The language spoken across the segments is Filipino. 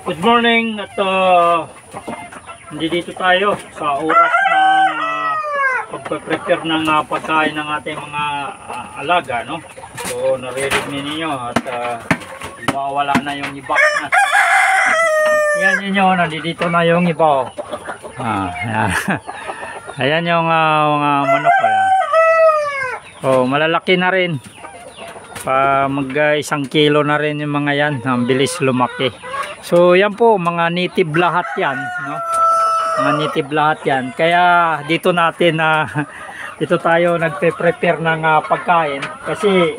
Good morning at dito tayo sa oras ng pagpe-prepare ng pagkain ng ating mga alaga, no? So naririnig ninyo at mawawala na yung iba. Yan ninyo, nandito na yung iba. Ayan. Ayan yung mga manok. Ayan. Oh, malalaki na rin. Mag 1 kilo na rin yung mga yan. Ang bilis lumaki. So yan po, mga native lahat yan, no? Mga native lahat yan. Kaya dito natin dito tayo nagpe-prepare ng pagkain kasi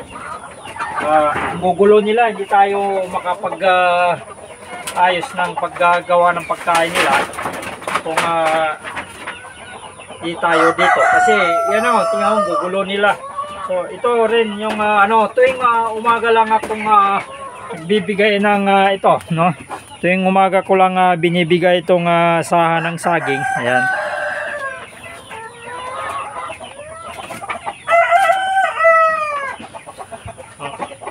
gugulo nila, hindi tayo makapag ayos ng paggagawa ng pagkain nila kung di tayo dito kasi yan o, tingnan mo, gugulo nila. So ito rin yung tuwing umaga lang akong bibigay ng ito, no? Tuwing umaga ko lang binibigay itong sahan ng saging. Ayan.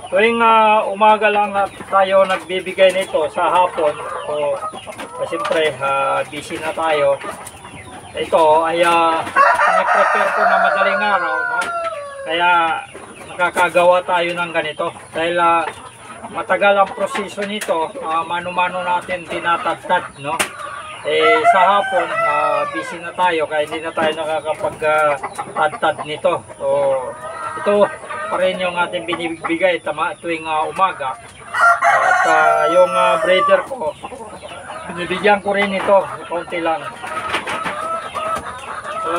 Tuwing umaga lang tayo nagbibigay nito sa hapon. So siyempre busy na tayo. Ito ay prepare ko na madaling araw, no? Kaya nakakagawa tayo ng ganito dahil matagal ang proseso nito. Mano-mano natin tinatagtad, no? Sa hapon busy na tayo kaya hindi na tayo nakakapag-tagtad nito. So ito pa rin yung ating binibigay tuwing umaga. At yung breeder ko, binibigyan ko rin ito konti lang. So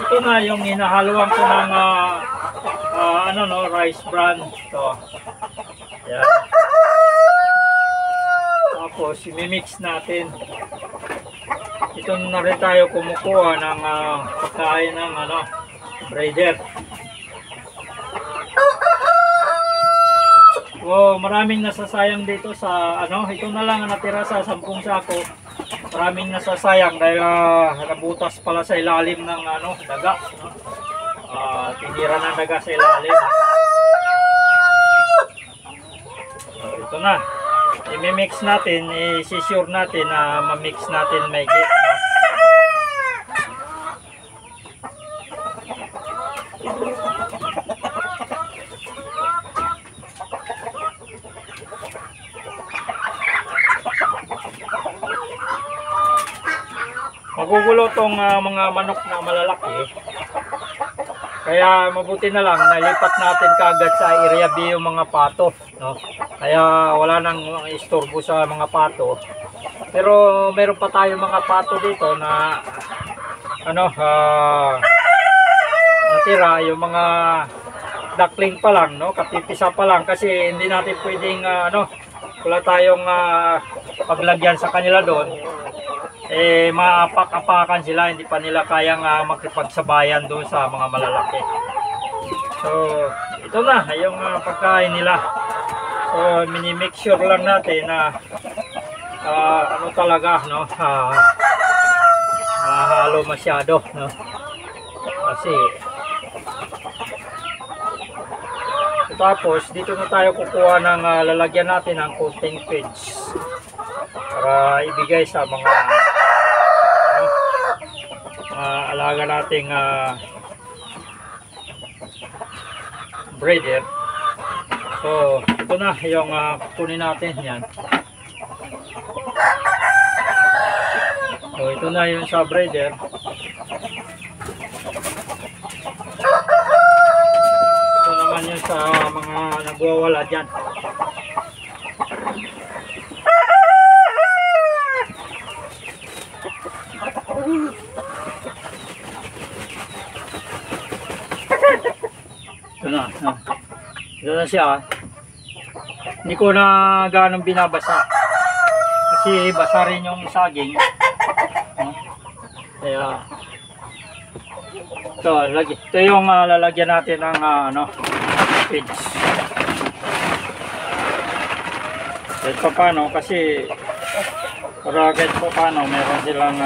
ito na yung hinahaluan ko ng rice bran. So yan. Tapos imimix natin. Ito na rin tayo kumukuha ng pagkain ng breeder. Oh, maraming nasasayang dito sa ito na lang natira sa 10 sako. Maraming nasasayang dahil nabutas pala sa ilalim ng daga, no? Tinira ng daga sa ilalim. So, ito na. I-mix natin, i-sure natin na ma-mix natin may git, no? Magugulo tong mga manok na malalaki. Kaya mabuti na lang nalipat natin kaagad sa area B yung mga pato, no? Kaya wala nang istorbo sa mga pato. Pero meron pa tayo mga pato dito na natira, yung mga duckling pa lang, no? Kapipisa pa lang kasi hindi natin pwedeng wala tayong paglagyan sa kanila doon. Maapak-apakan sila, hindi pa nila kayang makipagsabayan doon sa mga malalaki. So ito na yung pagkain nila. So mini-make sure lang natin na talaga, no, mahalo masyado, no? Kasi tapos dito na tayo kukuha ng lalagyan natin ng coating feeds para ibigay sa mga alaga nating breeder. So ito na yung kunin natin yan. So ito na yung sa breeder. Ito naman yung sa mga nagwawala dyan. Ito na siya. Hindi ko na ganong binabasa kasi basa rin yung saging. Kaya ito yung lalagyan natin ng feeds. Kahit pa paano kasi para kahit pa paano meron silang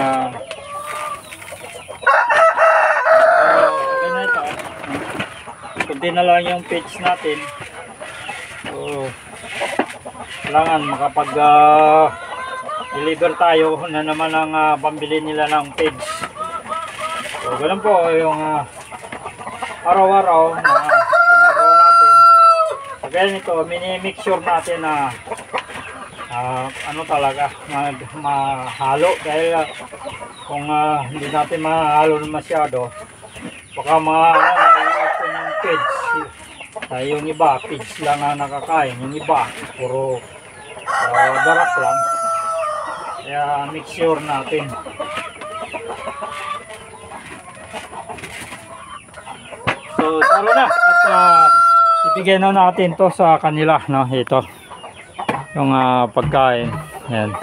ganito. Kunti na lang yung feeds natin. So kailangan makapag deliver tayo na naman ang pambili nila ng pigs. So ganun po yung araw-araw na ginagawa natin. Kaya nito, mini-make sure natin na ano talaga, mahalo dahil kung hindi natin mahalo masyado, baka maiipon yung pigs. Yung iba, pigs lang na nakakain, yung iba, puro barak lang. Kaya make sure natin. So taro na at ibigay na natin to sa kanila, no? Ito yung pagkain. Yan.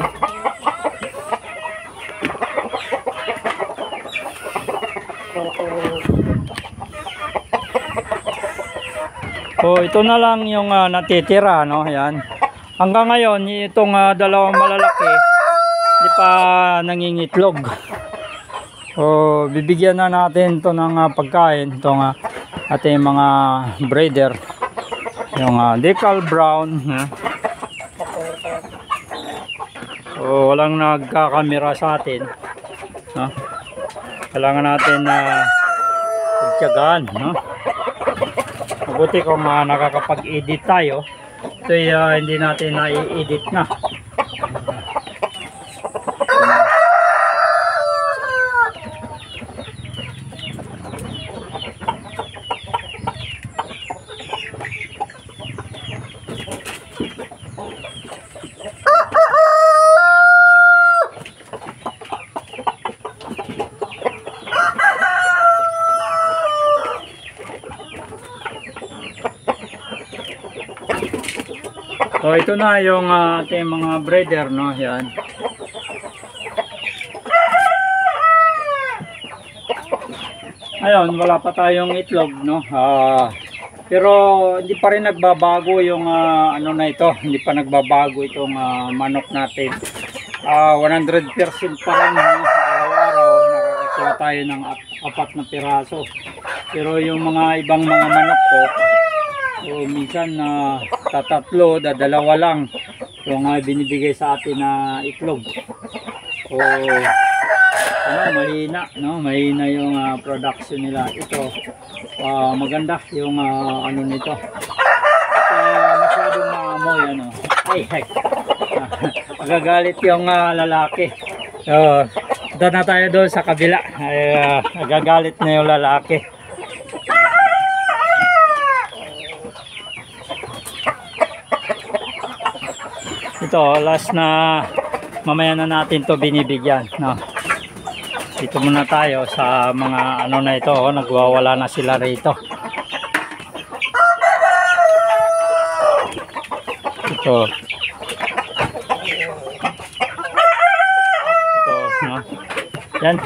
So ito na lang yung natitira, no? Yan. Hanggang ngayon itong dalawang malalaki hindi pa nangingitlog. So bibigyan na natin to ng pagkain itong ating mga breeder, yung decal brown. So walang nagkakamera sa atin, no? Kailangan natin pagtiyagaan, no? Mabuti kung nakakapag-edit tayo. Ito hindi natin na-edit na. So ito na yung ating mga breeder, no? Yan. Ayun, wala pa tayong itlog, no? Pero hindi pa rin nagbabago yung ano na ito, hindi pa nagbabago itong manok natin. 100% pa rin, araw-araw nakakakuha tayo ng 4 na piraso. Pero yung mga ibang mga manok ko, so minsan tatatlo, dalawa lang yung binibigay sa atin na itlog. So mahina, no? Mahina yung production nila. Ito maganda yung ano nito. Masyadong maamoy, ano. Ay, magagalit yung lalaki. So punta na tayo doon sa kabila. Magagalit na yung lalaki. Ito, last na mamaya na natin to binibigyan, no? Dito muna tayo sa mga ano na ito, nagwawala na sila rito. Ito, no? Yan.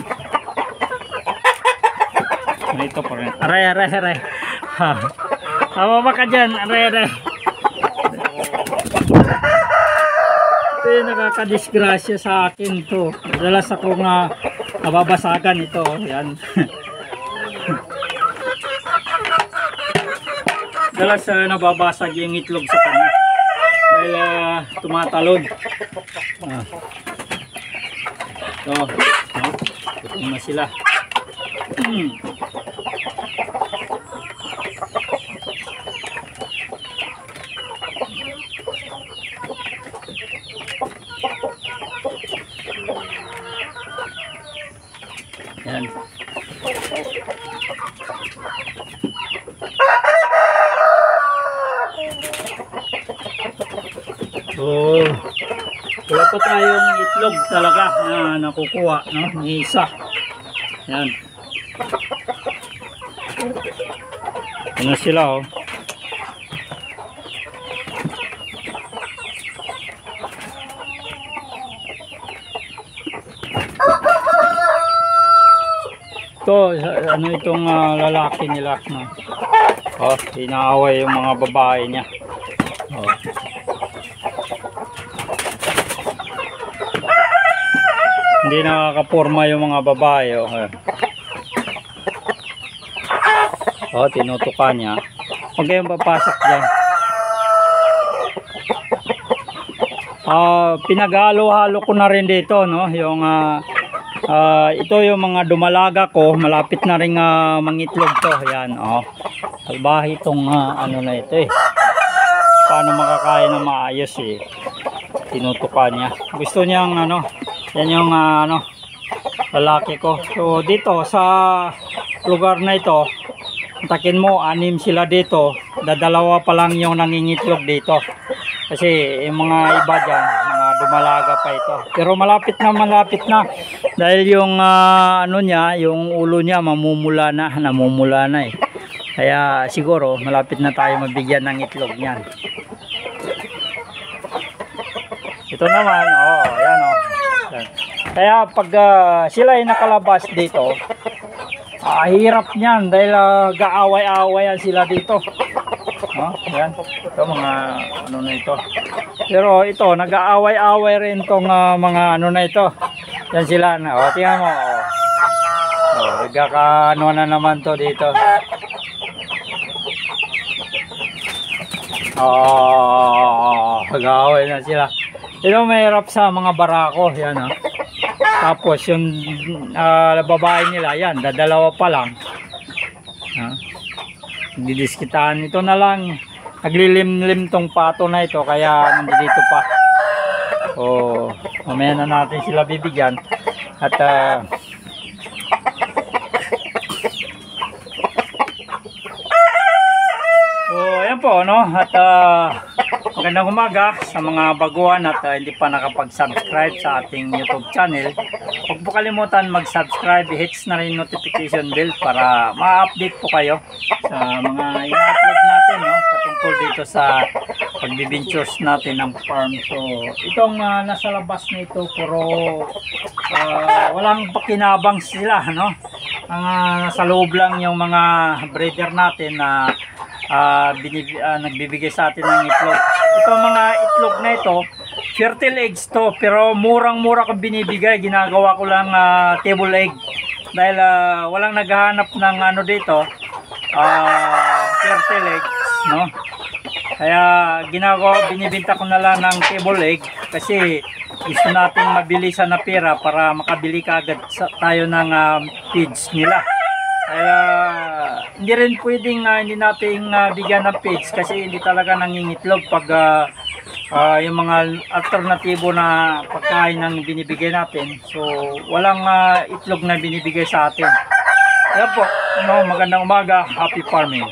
Ito po rin. Aray. Tama ba ka dyan? Aray. Ito yung nakakadisgrasya sa akin to. Madalas akong nababasagan ito. Yan. Madalas nababasag yung itlog sa kanya. Dahil tumatalon. Ito. Ito na sila. Yan. So, wala pa tayong itlog talaga na nakukuha, no? Ni isa. Yan. Ano sila, oh. Ito, ano itong lalaki nila, no? Oh, inaaway yung mga babae niya. Oh. Hindi nakakaporma yung mga babae, oh. Oh, tinutukan niya. Huwag kayong papasok dyan. Pinaghalo-halo ko na rin dito, no, yung ito yung mga dumalaga ko, malapit na ring mangitlog to. Yan, oh. Salbahe itong ano na ito eh. Paano makakain na maayos eh. Tinutukan niya. Gusto niyang ano, yan yung ano, lalaki ko. So dito sa lugar na ito, takin mo, 6 sila dito. Dadalawa pa lang yung nangingitlog dito. Kasi yung mga iba dyan, mga dumalaga pa ito. Pero malapit na. Dahil yung ano niya, yung ulo niya namumula na eh. Kaya siguro malapit na tayo mabigyan ng itlog niyan. Ito naman, oh, ayan oh. Kaya pag sila ay nakalabas dito, hirap niyan dahil gaaway-awayan sila dito. Oh, ayan. Ito mga ano na ito. Pero ito, nag-aaway-away rin tong mga ano na ito. Yan sila na. Oh, tingnan mo. Oh, nagkakaano na naman to dito. Oh, nag-aaway na sila. Ito mahirap sa mga barako. Yan oh. Tapos yung babae nila, yan, dadalawa pa lang. Didiskitaan ito na lang. Naglilim-lim tong pato na ito, kaya nandito pa. Oh, mamaya na natin sila bibigyan. At ayan po, no? At magandang umaga sa mga baguhan at hindi pa nakapag-subscribe sa ating YouTube channel. Huwag po kalimutan mag-subscribe, hits na rin notification bell para ma-update po kayo sa mga i-upload natin, no? Patungkol dito sa pagbibintures natin ng farm. So, itong nasa labas na ito, puro walang pakinabang sila, no? Ang nasa loob lang yung mga breeder natin na nagbibigay sa atin ng itlog. Ito mga itlog na ito, fertile eggs to, pero murang-mura kong binibigay. Ginagawa ko lang table egg dahil walang naghahanap ng ano dito, fertile eggs, no? Kaya binibenta ko na lang ng table egg kasi gusto nating mabilisan na pera para makabili kaagad tayo ng feeds nila. Kaya hindi rin pwedeng hindi natin bigyan ng feeds kasi hindi talaga nangingitlog pag yung mga alternatibo na pagkain ng binibigay natin. So walang itlog na binibigay sa atin. Kaya po, no, magandang umaga, happy farming.